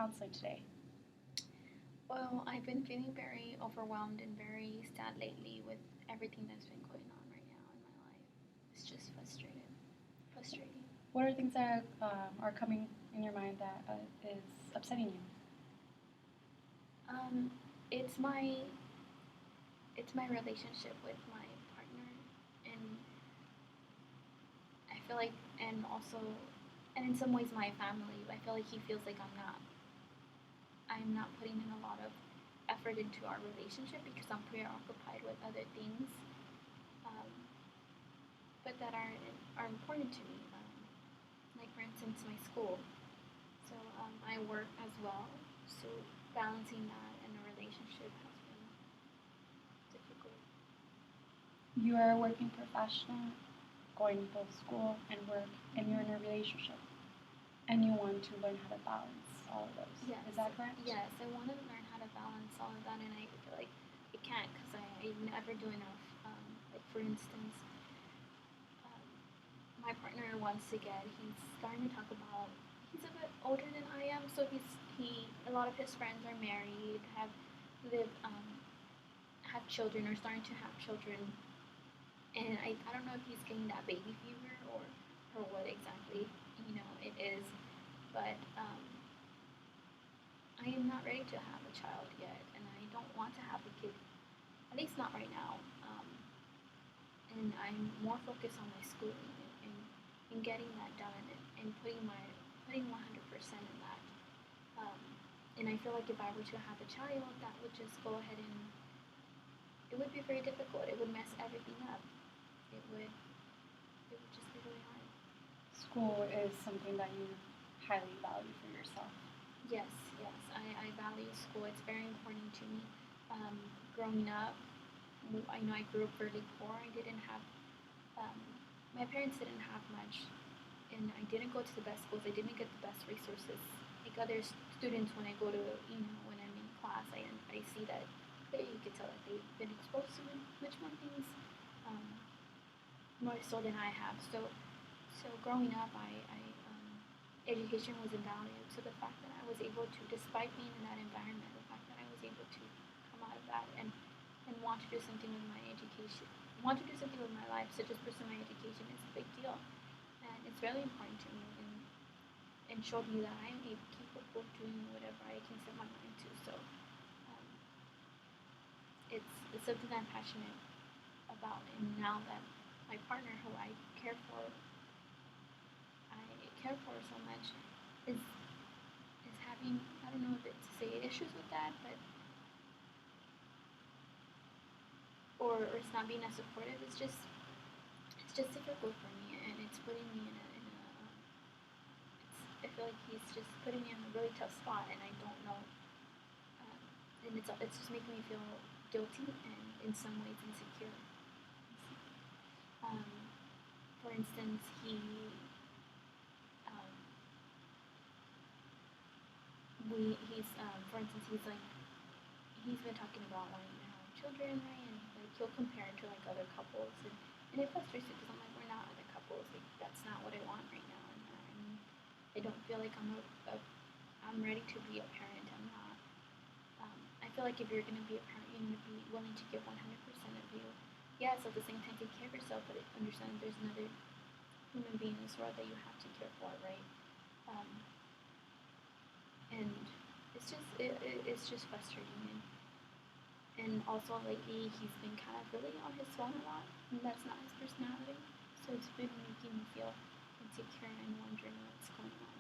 counseling today? Well, I've been feeling very overwhelmed and very sad lately with everything that's been going on right now in my life. It's just frustrating. What are things that are coming in your mind that is upsetting you? Um, it's my it's my relationship with my partner, and I feel like, and also, and in some ways my family. I feel like he feels like I'm not putting in a lot of effort into our relationship because I'm preoccupied with other things, um, but that are important to me. Like for instance, my school. So I work as well. So balancing that and a relationship has been difficult. You are a working professional, going to both school and work, and you're in a relationship, and you want to learn how to balance all of those. Yes. Is that correct? Yes, I want to learn how to balance all of that, and I feel like I can't because I never do enough. Like for instance, um, my partner once again, he's starting to talk about. He's a bit older than I am, so he a lot of his friends are married, live have children or starting to have children, and I don't know if he's getting that baby fever or what exactly it is, but I am not ready to have a child yet, and I don't want to have a kid, at least not right now. And I'm more focused on my schooling and getting that done and putting 100% in that. Um, and I feel like if I were to have a child, that would just go ahead and it would be very difficult. It would mess everything up. It would just be really hard. School is something that you highly value for yourself. Yes, yes, I value school. It's very important to me. Growing up, I know I grew up really poor. I didn't have, um, my parents didn't have much, and I didn't go to the best schools. I didn't get the best resources. Like other students, when I go to, when I'm in class, I see that clearly you could tell that they've been exposed to much more things, um, more so than I have. So growing up, education was invaluable. So the fact that I was able to, despite being in that environment, the fact that I was able to come out of that and want to do something with my education, want to do something with my life, such as pursue my education, is a big deal, and it's really important to me and showed me that I am capable of doing whatever I can set my mind to. So it's something I'm passionate about, and now that my partner, who care for, I care for so much, is having, I don't know if it's to say issues with that, but or it's not being as supportive. It's just difficult for me, and it's putting me I feel like he's just putting me in a really tough spot, and I don't know, and it's just making me feel guilty and in some ways insecure. Um, for instance, um, for instance, he's been talking about wanting to have children, right? And like he'll compare it to like other couples, and it frustrates me because I'm like, we're not other couples. Like that's not what I want right now, and I don't feel like I'm ready to be a parent. I'm not. I feel like if you're gonna be a parent, you need to be willing to give 100% of you. Yes, at the same time, take care of yourself, but understand there's another human being in this world that you have to care for, right? Um, and it's just frustrating, and also lately he's been kind of really on his phone a lot, and that's not his personality. So it's been making me feel insecure and wondering what's going on.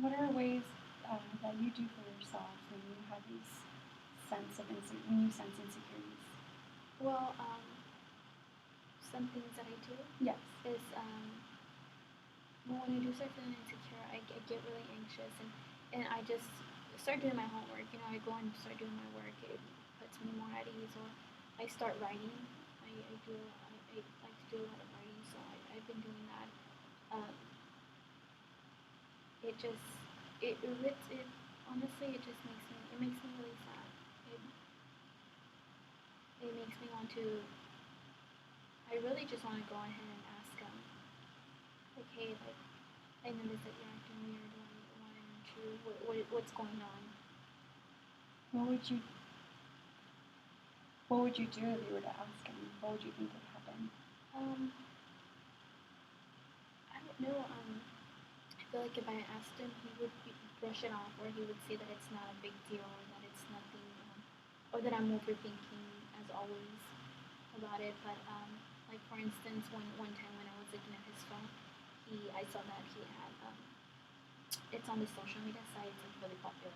What are ways that you do for yourself when you have these when you sense insecurities? Well, some things that I do Yes. is well, when I do start feeling insecure, I get really anxious, and I just start doing my homework. I go and start doing my work. It puts me more at ease. Or I start writing. I like to do a lot of writing, so I've been doing that. Um, it just it honestly it makes me really sad. It it makes me want to. I really just want to go ahead and ask like, hey, like I noticed that you're acting weird. Why aren't true? What's going on? What would you What would you do if you were to ask him? What would you think would happen? I don't know. I feel like if I asked him, he would brush it off, or he would say that it's not a big deal, or that it's nothing, or that I'm overthinking as always about it. But like for instance, one time when I was looking at his phone, I saw that he had it's on the social media site. It's like really popular,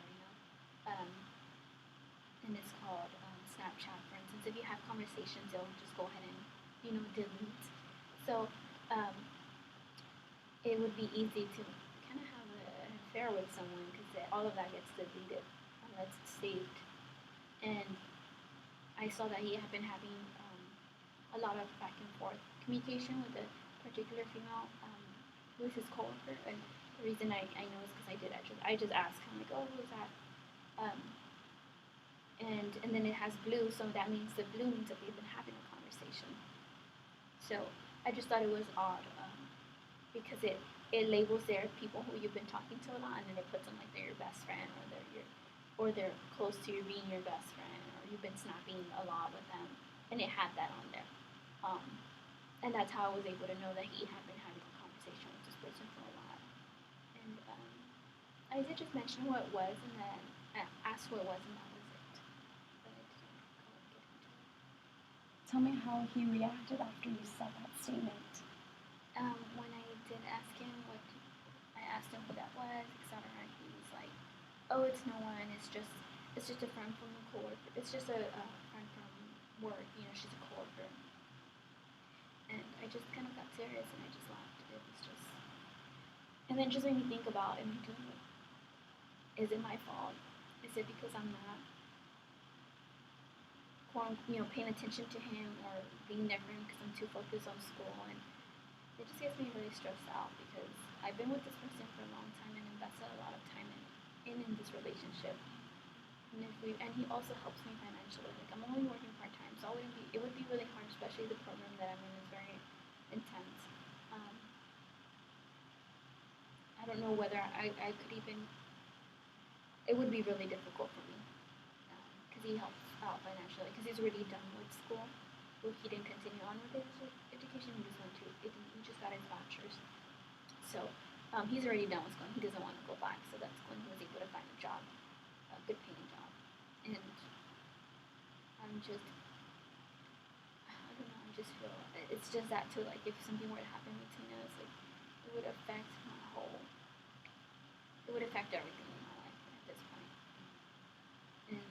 and it's called Snapchat. For instance, if you have conversations, it'll just go ahead and delete. So um, it would be easy to kind of have an affair with someone because all of that gets deleted unless it's saved. And I saw that he had been having a lot of back and forth communication with a particular female who is his coworker. And the reason I know is because I just asked him like, oh, who's that? Um, and then it has blue, so that means the blue means that they've been having a conversation. So I just thought it was odd because it labels their people who you've been talking to a lot, and then it puts them like they're your best friend, or they're close to you being your best friend, or you've been snapping a lot with them, and it had that on there. And that's how I was able to know that he had been having a conversation with this person for a while. And I did just mention who it was, and then asked who it was, and that was it. But I didn't get into it. Tell me how he reacted after you said that statement. When I did ask him I asked him who that was, etc. He was like, "Oh, it's no one. It's just a friend from a coworker. It's just a friend from work. She's a coworker." And I just kind of got serious and I just laughed. It was just, and then just made me think about, is it my fault? Is it because I'm not paying attention to him or being there for him because I'm too focused on school? And it just gets me really stressed out because I've been with this person for a long time and invested a lot of time in this relationship. And he also helps me financially. Like I'm only working part time, so it would be really hard, especially the program that I'm in is very intense. I don't know whether I could even. It would be really difficult for me because he helps out financially because he's already done with school. Well, he didn't continue on with his education. He just got his bachelor's. So he's already done with school. He doesn't want to go back. So that's when he was able to find a job, a good paying job. And I don't know. I just feel it's just that too. Like if something were to happen between us, like it would affect everything in my life at this point. And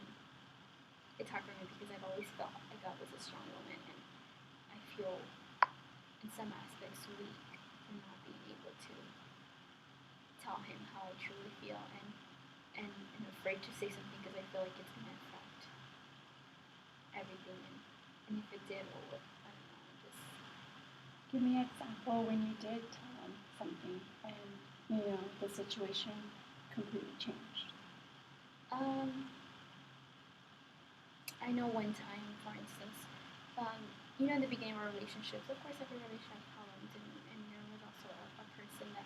it's hard for me because I've always felt like I was a strong woman, and I feel in some aspects weak for not being able to tell him how I truly feel, and afraid to say something because I feel like it's gonna affect everything. And if it did, what would I don't know? Just give me an example when you did tell him something and the situation completely changed. I know one time, for instance, in the beginning of our relationships, of course, every relationship has problems, and there was also a person that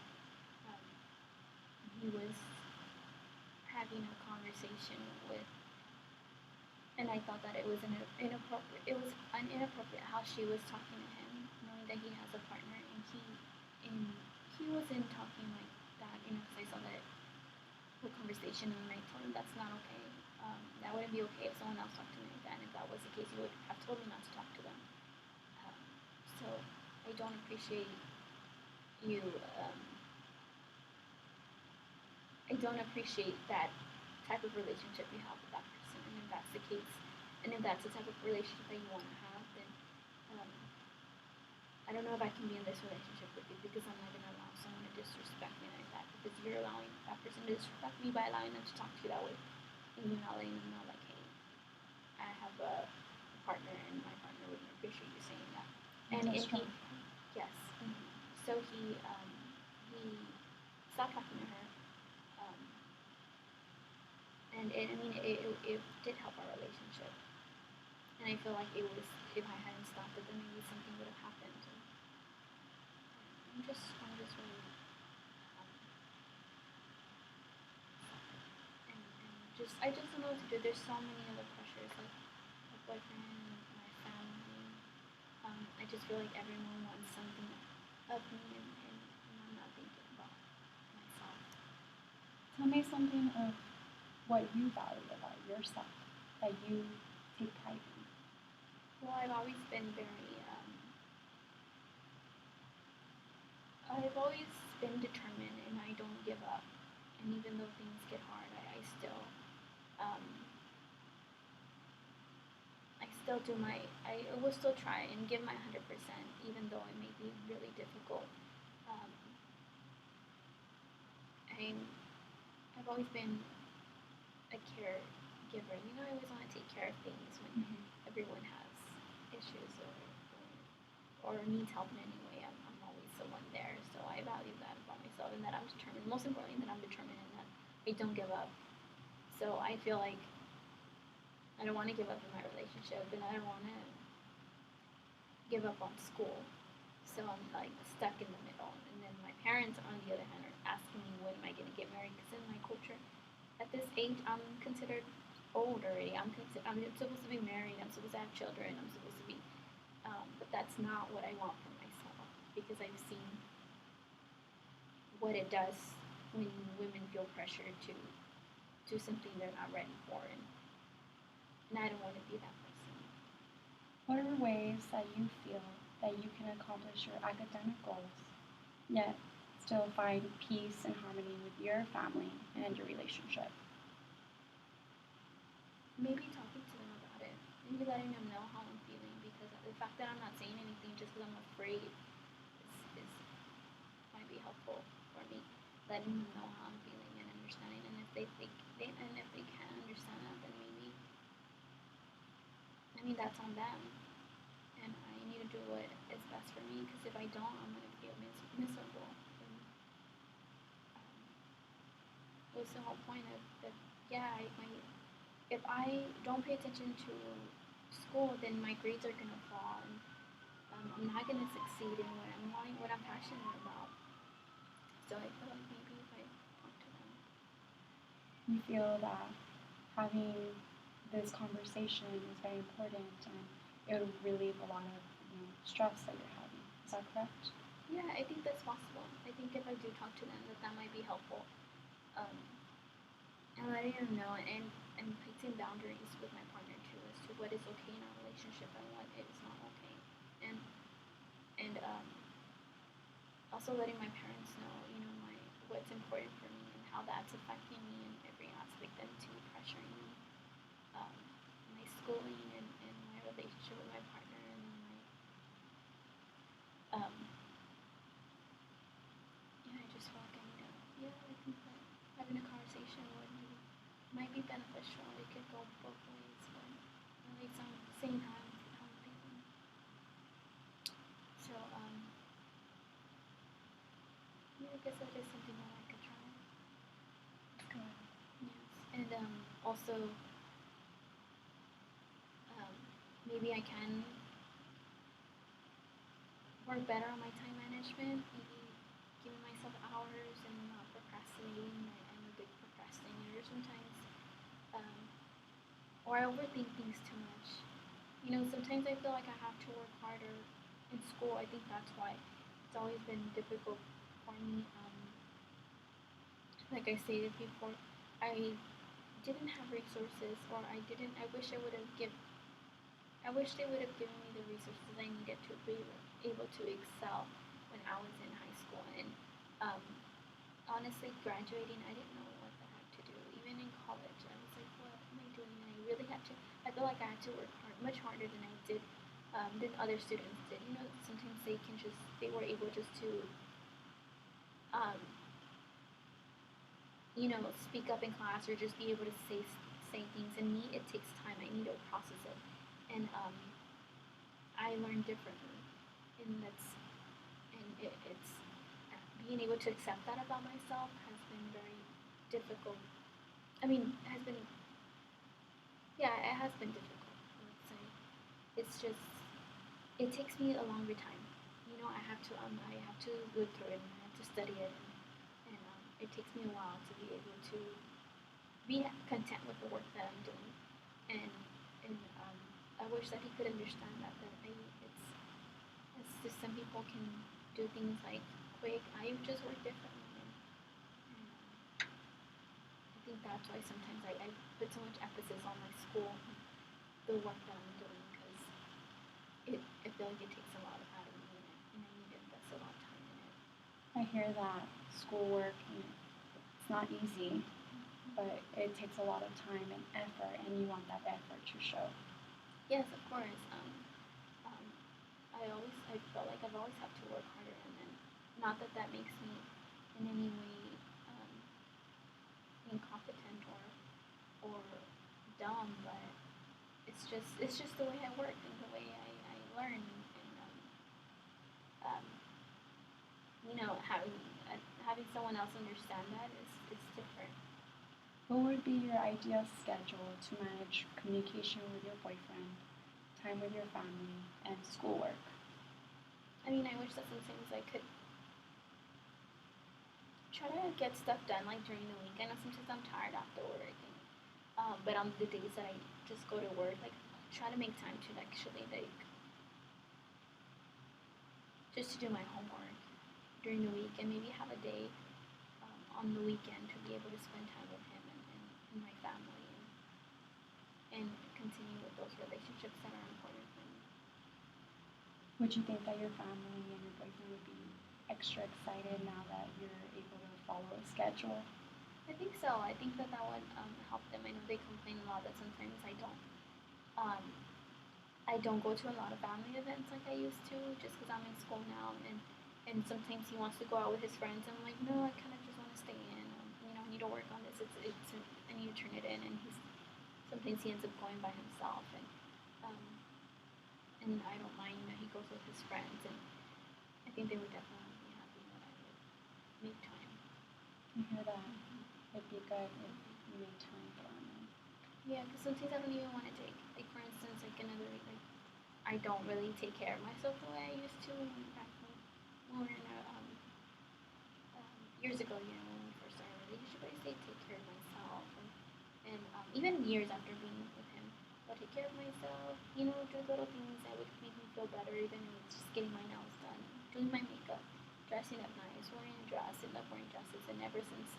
he was having a conversation with, and I thought that it was inappropriate. It was inappropriate how she was talking to him, knowing that he has a partner, and he wasn't talking like that, because I saw that whole conversation, and I told him that's not okay. That wouldn't be okay if someone else talked to me like that. And if that was the case, he would have told me not to talk to them. So I don't appreciate you. I don't appreciate that type of relationship you have with that person. And if that's the case, and if that's the type of relationship that you want to have, then I don't know if I can be in this relationship with you because I'm not going to allow someone to disrespect me like that. Because you're allowing that person to disrespect me by allowing them to talk to you that way. And you're not letting them know, like, hey, I have a partner and my partner wouldn't appreciate you saying that. And yes. So he stopped talking to her. And it did help our relationship. And I feel like it was, if I hadn't stopped it, then maybe something would have happened. And I'm just really I just don't know what to do. There's so many other pressures, like my boyfriend, my family. I just feel like everyone wants something of me, and I'm not thinking about myself. Tell me something of what you value about yourself that you take pride in. Well, I've always been determined, and I don't give up. And even though things get hard, um, I will still try and give my 100%, even though it may be really difficult. Um, I'm, I've always been a caregiver. You know, I always want to take care of things when everyone has issues or needs help in any way. I'm always the one there. So I value that about myself, and that I'm determined. Most importantly, that I'm determined and that I don't give up. So I feel like I don't want to give up in my relationship, and I don't want to give up on school. So I'm like stuck in the middle. And then my parents, on the other hand, are asking me when am I going to get married? Because in my culture, at this age, I'm considered old already. I'm supposed to be married. I'm supposed to have children. I'm supposed to be, but that's not what I want for myself because I've seen what it does when women feel pressured to do something they're not ready for, and I don't want to be that person. What are ways that you feel that you can accomplish your academic goals, yet still find peace and harmony with your family and your relationship? Maybe talking to them about it. Maybe letting them know how I'm feeling because the fact that I'm not saying anything just because I'm afraid is might be helpful for me. Letting them know how I'm feeling and understanding, and if they can't understand that, then maybe that's on them, and I need to do what is best for me. Because if I don't, I'm gonna feel miserable. And what's the whole point of that? Yeah, if I don't pay attention to school, then my grades are gonna fall, and I'm not gonna succeed in what I'm passionate about. So I feel like maybe if I talk to them. You feel that having this conversation is very important and it would relieve a lot of stress that you're having. Is that correct? Yeah, I think that's possible. I think if I do talk to them, that might be helpful. Um, and letting them know and placing boundaries with my partner too as to what is okay in our relationship and what is not okay. And also letting my parents know, what's important for me and how that's affecting me in every aspect, and to pressuring me, um, my schooling and my relationship with my partner, and then I just feel like I think that having a conversation might be beneficial. It could go both ways, but at least I'm saying how I'm feeling. So yeah, I guess that is something that I could try. Good. Yes, and also maybe I can work better on my time management. Maybe giving myself hours and not procrastinating. I'm a big procrastinator sometimes, or I overthink things too much. Sometimes I feel like I have to work harder in school. I think that's why it's always been difficult for me. Like I stated before, I didn't have resources, or I didn't. I wish they would have given me the resources I needed to be able to excel when I was in high school. And um, honestly, graduating, I didn't know what the heck to do. Even in college, I was like, what am I doing? And I really had to. I feel like I had to work much harder than I did, than other students did. Sometimes they were able just to, um, speak up in class or just be able to say things. And me, it takes time. I need to process it, and I learn differently, and it's being able to accept that about myself has been very difficult. Has been, yeah, it has been difficult. Let's say it's just it takes me a longer time. I have to go through it, and I have to study it, and it takes me a while to be able to be content with wish that he could understand that it's just some people can do things like quick. I just work differently, and I think that's why sometimes I put so much emphasis on my school, the work that I'm doing, because I feel like it takes a lot out of me, and I need to invest a lot of time in it. I hear that schoolwork, and it's not easy, but it takes a lot of time and effort, and you want that effort to show. Yes, of course. Um, I felt like I've always had to work harder, and then not that that makes me in any way um, incompetent or dumb, but it's just the way I work and the way I learn, and um, having someone else understand that is different. What would be your ideal schedule to manage communication with your boyfriend, time with your family, and schoolwork? I mean, I wish that sometimes I could try to get stuff done like during the week. I know sometimes I'm tired after work, but on the days that I just go to work, like try to make time to actually like just to do my homework during the week, and maybe have a day on the weekend to be able to spend time with him and my family, and continue with those relationships that are important for me. Would you think that your family and your boyfriend would be extra excited now that you're able to follow a schedule? I think so. I think that that would help them. I know they complain a lot that sometimes um, I don't go to a lot of family events like I used to, just because I'm in school now, and sometimes he wants to go out with his friends. I'm like, no, I kind of just want to stay in. I need to work on this. I need to turn it in, and sometimes he ends up going by himself, um, and I don't mind that he goes with his friends, and I think they would definitely be happy that I would make time. I hear that. It'd be good if you made time for them. Yeah, because sometimes I don't even want to take, like for instance, like I don't really take care of myself the way I used to back when we were in years ago, when we first started our relationship. I used to take care of myself, and even years after being with him, I'll take care of myself, do little things that would make me feel better, even if it's just getting my nails done, doing my makeup, dressing up nice, wearing a dress. I love wearing dresses, and ever since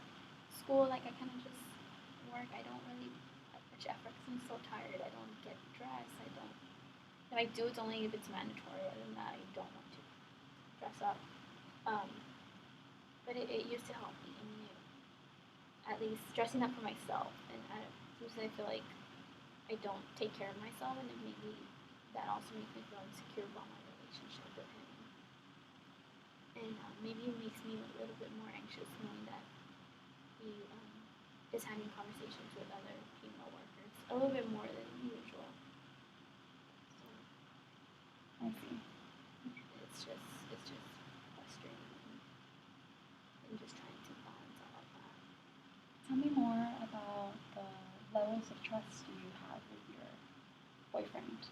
school, like I kind of just work. I don't really have much effort because I'm so tired. I don't get dressed. I don't. If I do, it's only if it's mandatory. Other than that, I don't want to dress up. Um, but it used to help me. I mean, at least dressing up for myself. And sometimes I feel like I don't take care of myself, and then maybe that also makes me feel insecure about my relationship with him. And maybe it makes me a little bit more anxious knowing that he is having conversations with other female workers a little bit more than usual. So I see. it's just frustrating, and just trying to balance all of that. Tell me more about the levels of trust you have with your boyfriend.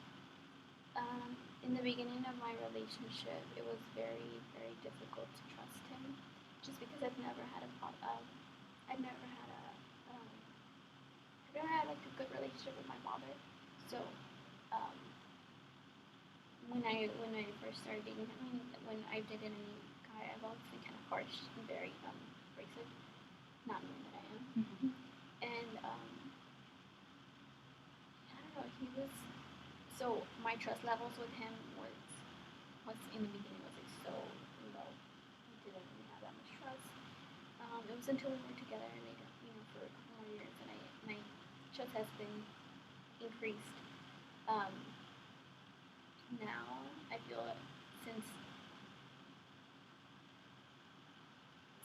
In the beginning of my relationship, it was very, very difficult to trust him, just because I've never had I've never had um, I've never had like a good relationship with my father. So, um, when I first started dating him, when I've dated any guy, I've always been kind of harsh and very abrasive, not knowing that I am. Mm-hmm. And I don't know, he was so my trust levels with him was in the beginning was like so low. I didn't really have that much trust. It was until we were together and for a couple more years, and my trust has been increased. Um, Now I feel since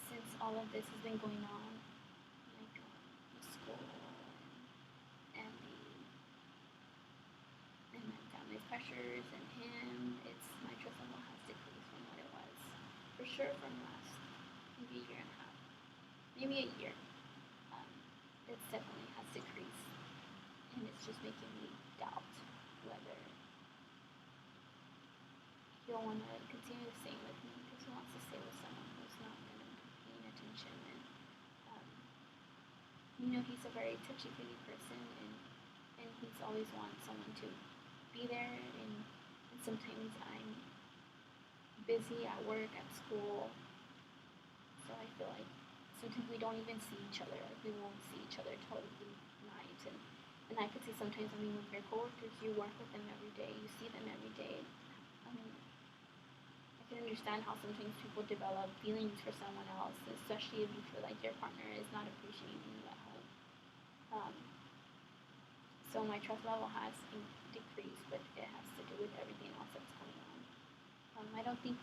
since all of this has been going on, like the school and my family's pressures and him, it's my trust level has decreased from what it was. For sure from last maybe a year and a half, maybe a year. Um, it definitely has decreased, and it's just making me doubt whether he'll want to continue to stay with me, because he wants to stay with someone who's not going to be paying attention. And um, he's a very touchy-feely person, and he's always wanted someone to be be there, and sometimes I'm busy at work, at school, so I feel like sometimes we don't even see each other. Like we won't see each other till the night, and I could see sometimes. I mean, with your coworkers, you work with them every day, you see them every day. I mean, I can understand how sometimes people develop feelings for someone else, especially if you feel like your partner is not appreciating you at home. Um, so my trust level has decreased, but it has to do with everything else that's going on. I don't think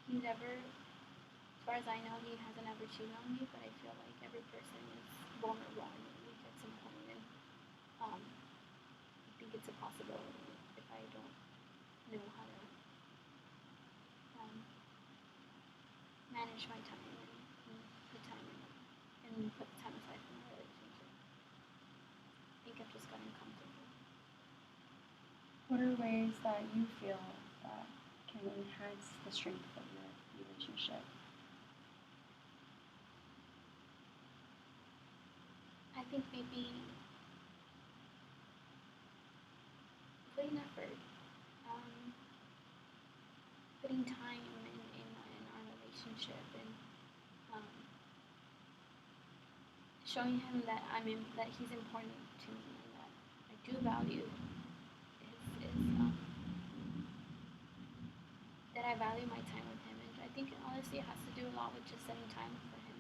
he's ever, as far as I know, he hasn't ever cheated on me, but I feel like every person is vulnerable and weak at some point, and I think it's a possibility if I don't know how to um, manage my time and put time in it and put time aside for my relationship. I think I've just gotten comfortable. What are ways that you feel that can enhance the strength of your relationship? I think maybe putting effort, um, putting time in our relationship, and um, showing him that that he's important to me and that I do value that I value my time with him. And I think honestly it has to do a lot with just setting time for him.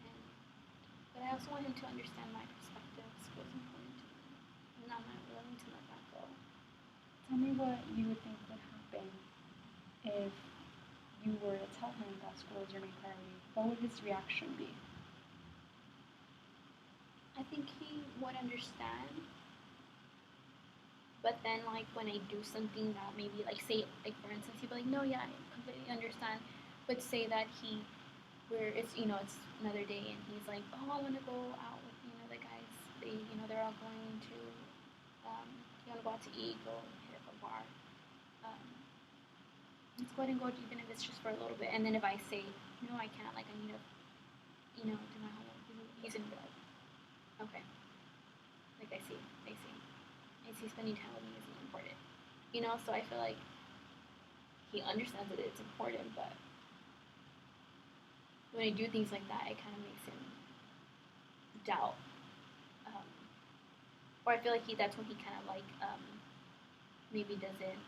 And but I also want him to understand my perspective. School is important to me, and I'm not willing to let that go. Tell me what you would think would happen if you were to tell him that school is your main priority. What would his reaction be? I think he would understand, but then like when I do something that maybe like say like for instance he'd be like, no, yeah, I completely understand, but say that where it's it's another day and he's like, oh, I want to go out with the guys. They're all going to you want to go out to eat, go hit up a bar. Um, let's go ahead and go even if it's just for a little bit. And then if I say no, I can't. Like I need to do my homework. He's gonna be like, okay. Like I see spending time with me isn't important. So I feel like he understands that it's important, but when I do things like that, it kind of makes him doubt. Um, or I feel like that's when he kind of like maybe doesn't.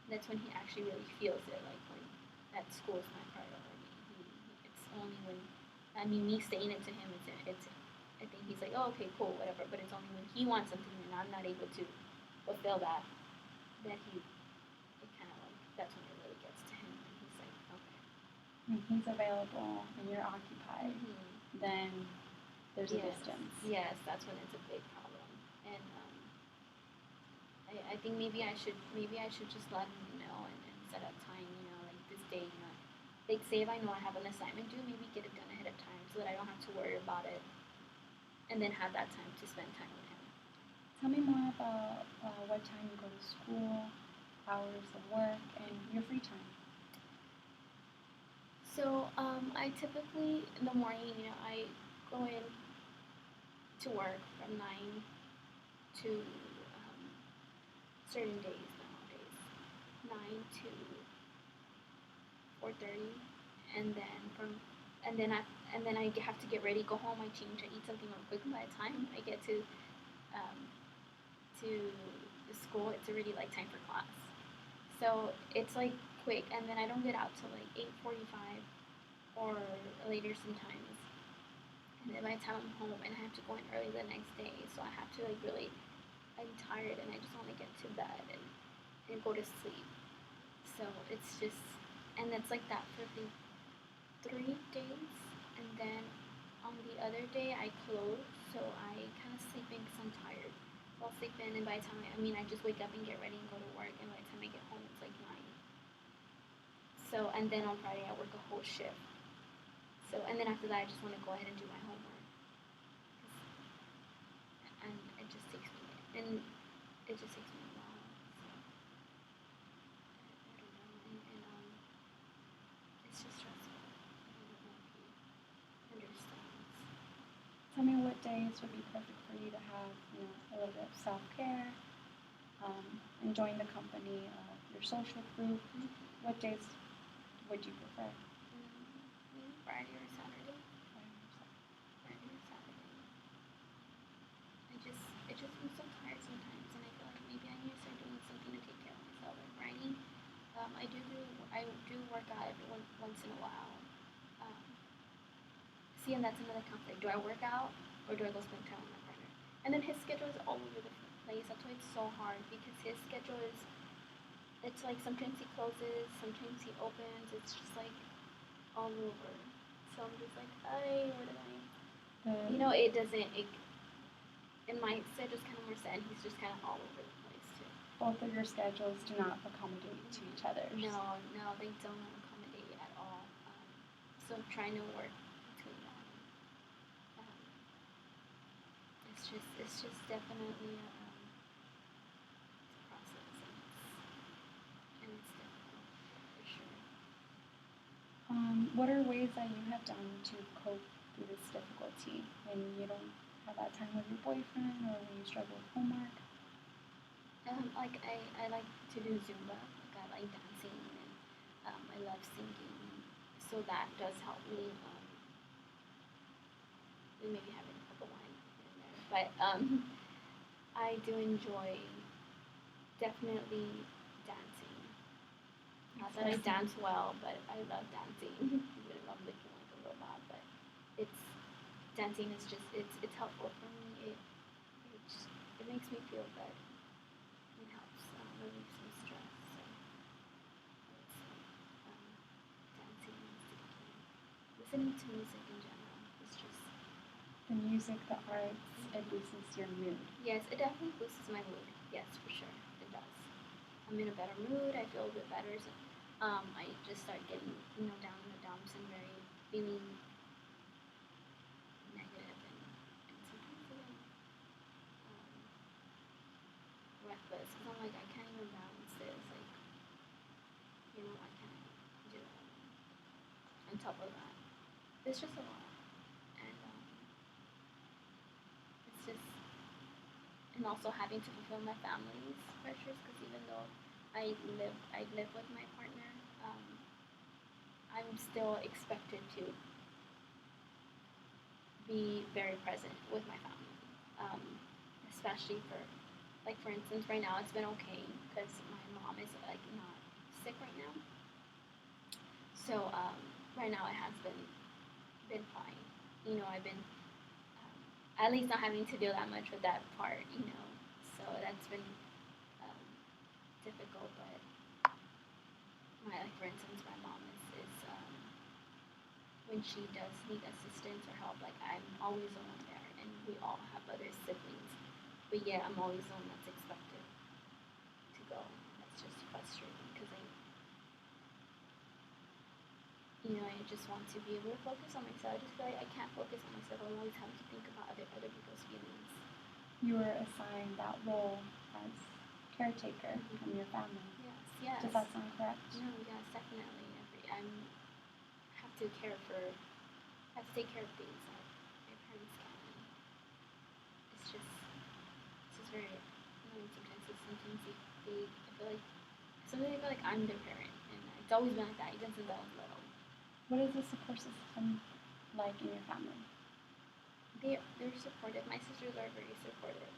That's when he actually really feels it, like when that school is my priority. It's only when me saying it to him, it's I think he's like, oh, okay, cool, whatever. But it's only when he wants something and I'm not able to fulfill that it kind of like that's when it really gets to him, and he's like, okay. When he's available and you're occupied, then there's a distance. Yes, that's when it's a big problem. And I think maybe I should just let him know and set up time. Like this day. Like say if I know I have an assignment due, maybe get it done ahead of time so that I don't have to worry about it, and then have that time to spend time with him. Tell me more about what time you go to school, hours of work, and your free time. So I typically in the morning, I go in to work from 9 to certain days nowadays, 9 to 4:30, and then I have to get ready, go home, I change, I eat something real quick. By the time I get to the school, it's already like time for class. So it's like quick, and then I don't get out till like 8:45 or later sometimes. And then by the time I'm home, and I have to go in early the next day, so I have to like really, I'm tired, and I just want to get to bed and go to sleep. So it's just, and it's like that for the 3 days, and then on the other day I close, so I kind of sleep in because I'm tired. So I'll sleep in, and by the time I just wake up and get ready and go to work, and by the time I get home, it's like 9. So, and then on Friday I work a whole shift. So, and then after that I just want to go ahead and do my homework, and it just takes me a while. So, I don't know, and it's just stressful. I don't know if he understands. Tell me what days days would be perfect for you to have, a little bit of self-care, enjoying the company of your social group? What days would you prefer? Maybe Friday or Saturday. Friday or Saturday. I just am so tired sometimes, and I feel like maybe I need to start doing something to take care of myself, like writing. I do work out once in a while. Um, See, and that's another conflict. Do I work out or do I go spend time with my partner? And then his schedule is all over the place. That's why it's so hard because his schedule is, it's like sometimes he closes, sometimes he opens. It's just like all over. So I'm just like, what do I? It doesn't. And my schedule's kind of more set, and he's just kind of all over the place too. Both of your schedules do not accommodate to each other. No, they don't accommodate at all. So I'm trying to work between them. It's just definitely a process, and it's difficult for sure. What are ways that you have done to cope through this difficulty when you don't have that time with your boyfriend or when you struggle with homework? Like I like to do Zumba. Like I like dancing, and I love singing. So that does help me. Maybe having a couple lines here and there, but I do enjoy definitely dancing. Not that I dance well, but I love dancing. Even if I'm looking like a robot, but dancing is just it's helpful for me. It makes me feel good. It helps relieve some stress. So dancing and singing, listening to music in general is just The music, the arts, it boosts your mood. yes, it definitely boosts my mood. Yes, for sure, it does. I'm in a better mood. I feel a bit better. So, I just start getting down in the dumps and very feeling negative and sometimes even reckless because I'm like I can't even balance this. Like I can't do it. On top of that, it's just a lot, and it's just and also having to fulfill my family's pressures because even though I live with my partner, I'm still expected to be very present with my family, especially for instance right now it's been okay because my mom is like not sick right now, so right now it has been fine. I've been at least not having to deal that much with that part. So that's been um, difficult, but like for instance, my mom is when she does need assistance or help, like I'm always the one there, and we all have other siblings, but yet I'm always the one that's expected to go. That's just frustrating because I just want to be able to focus on myself. I just feel like I can't focus on myself. I'm always having to think about other people's feelings. You were assigned that role as caretaker from your family. Yes. Does that sound correct? No, yes, definitely. I have to take care of things that my parents can't. It's just very annoying sometimes. Sometimes I feel like I'm their parent, and it's always been like that even since I was little. What is the support system like in your family? They're supportive. My sisters are very supportive.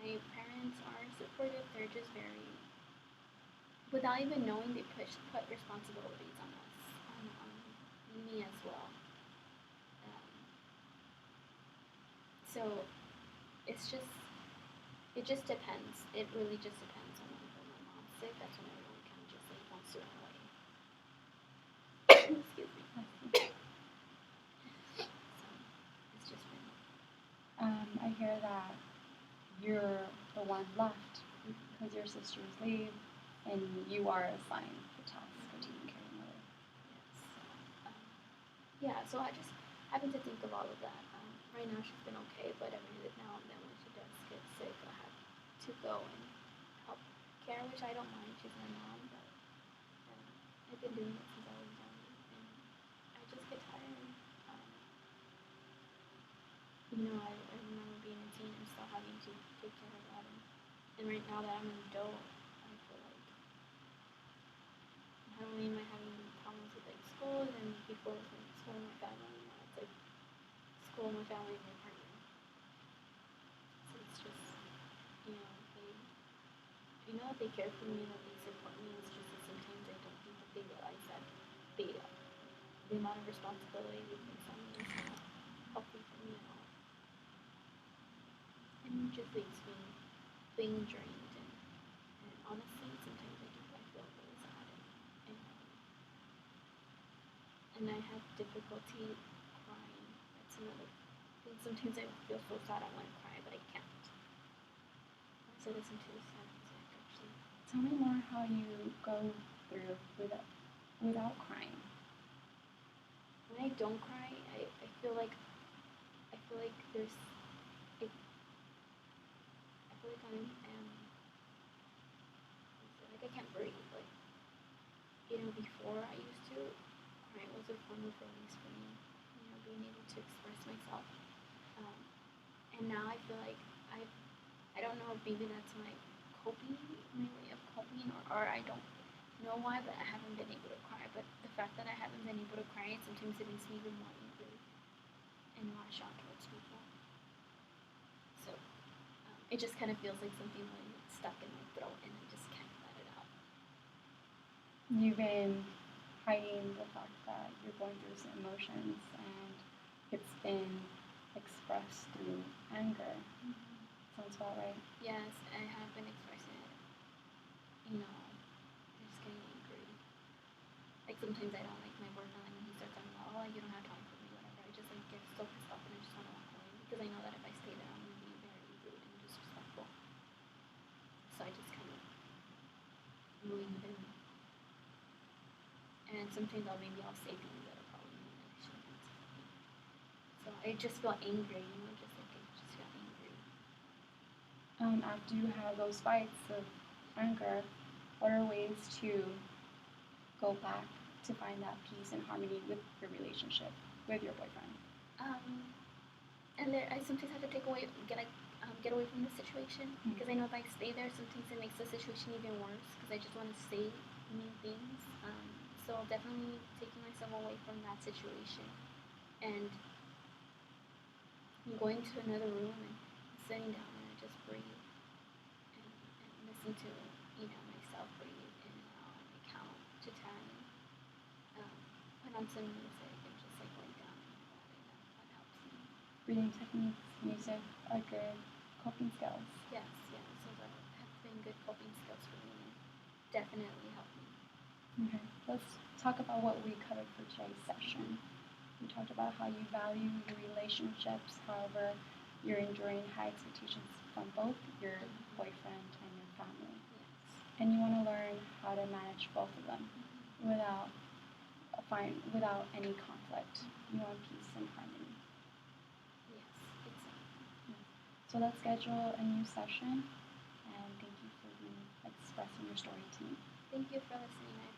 My parents are supportive. They're just very, without even knowing, they put responsibilities on us, on me as well. So it just depends. It really just depends on when my mom's sick. That's when everyone kind of just like wants to run away. Excuse me. So it's just been. I hear that you're the one left because your sisters leave, and you are assigned the task of taking care of mother. Yes. So I just having to think of all of that. Right now she's been okay, but every now and then when she does get sick, I have to go and help care, which I don't mind. She's my mom, but I've been doing it since I was young, and I just get tired. And right now that I'm an adult, I feel like not only am I having problems with like school, and before it was like school and my family, now it's like school, my family, and my partner. So it's just, you know, I know that they care for me and that they support me. It's just that sometimes I don't think that they realize that the amount of responsibility they place on me is not healthy for me at all. And it just leaves me feeling drained and honestly, sometimes I feel really sad and I have difficulty crying. That's another thing. Sometimes I feel so sad I want to cry, but I can't. So listen to the sad music actually. Tell me more how you go through without crying. When I don't cry, I feel like there's I feel like like I can't breathe. Like before I used to cry was a form of release for me. Being able to express myself. Um, and now I feel like I don't know if maybe that's my way of coping, or I don't know why, but I haven't been able to cry. But the fact that I haven't been able to cry, sometimes it makes me even more angry and lash out towards people. So it just kind of feels like something really stuck in my throat, and I just can't let it out. You've been hiding the fact that you're going through some emotions, and it's been expressed through anger. Sounds about right. Yes, I have been expressing it. Just getting angry. Like sometimes I don't like my boyfriend, and he starts talking about, oh, you don't have time for me, whatever. I just like get so pissed off and I just want to walk away because I know that if I stay there, I'm gonna be very rude and disrespectful. So I just kind of leave him. And sometimes I'll say things that are probably mean and I shouldn't. So I just feel angry, just like I just feel angry. After you have those fights of anger, what are ways to go back to find that peace and harmony with your relationship with your boyfriend? And I sometimes have to get away from the situation because I know if I stay there, sometimes it makes the situation even worse because I just want to say mean things. So definitely taking myself away from that situation and going to another room and sitting down and I just breathe and listen to myself breathe in and out and I count to 10. Put on some music and just like lay down in my bed and that helps me. Breathing techniques, music are good coping skills. Yes, those have been good coping skills for me and definitely help me. Okay, let's talk about what we covered for today's session. We talked about how you value your relationships, however, you're enduring high expectations from both your boyfriend and your family. Yes. And you want to learn how to manage both of them without any conflict. You want peace and harmony. Yes, exactly. So let's schedule a new session, and thank you for expressing your story to me. Thank you for listening.